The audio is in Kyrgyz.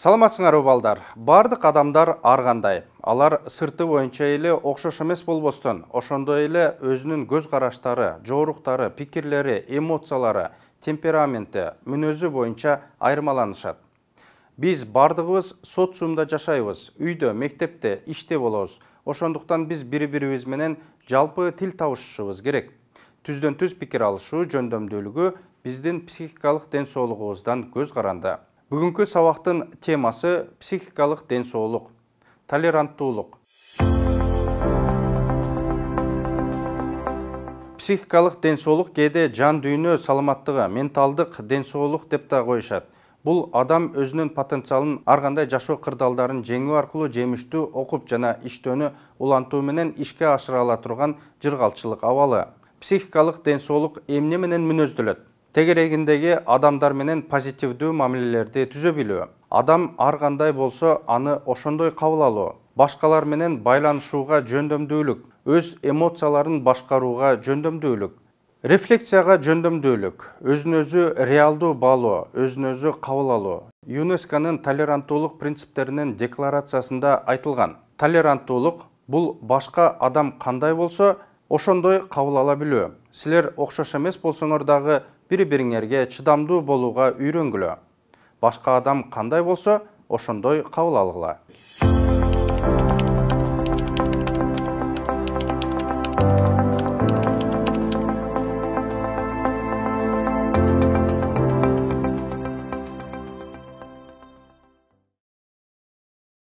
Саламатсыңар балдар. Бардык адамдар ар кандай. Алар сырты боюнча эле окшош эмес болбостон, ошондой эле өзүнүн көз караштары, жоруктары, пикирлери, эмоциялары, темпераменти, мүнөзү боюнча айырмаланышат. Биз бардыгыбыз социумда жашайбыз, үйдө, мектепте, иште болобуз. Ошондуктан биз бири-бирибиз менен жалпы тил табышышыбыз керек. Түздөн түз пикир алышуу жөндөмдүүлүгү биздин психикалык ден соолугубуздан көз каранды. Бүгүнкү сабактын темасы психикалык ден соолук, толеранттуулук. Психикалык ден соолук кээде жан дүйнө саламаттыгы, менталдык ден соолук деп да коюшат. Бул адам өзүнүн потенциалын ар кандай жашоо кырдаалдарын жеңүү аркылуу жемиштүү окуп жана иштөөнү улантуу менен ишке ашыра ала турган жыргалчылык абалы. Психикалык ден соолук эмне менен мүнөздөлөт? Тегерегиндеги адамдар менен позитивдүү мамилелерди түзө билүү. Адам ар кандай болсо аны ошондой кабыл алуу. Башкалар менен байланышууга жөндөмдүүлүк, өз эмоцияларын башкарууга жөндөмдүүлүк. Рефлексияга жөндөмдүүлүк, өзүн өзү реалдуу баалоо, өзүн өзү кабыл алуу. ЮНЕСКОнун толеранттуулук принциптеринин декларациясында айтылган. Толеранттуулук бул башка адам кандай болсо, ошондой кабыл ала билүү. Силер окшош эмес болсоңор дагы бири-бириңерге чыдамдуу болууга үйрөнгүлө. Башка адам кандай болсо, ошондой кабыл алгыла.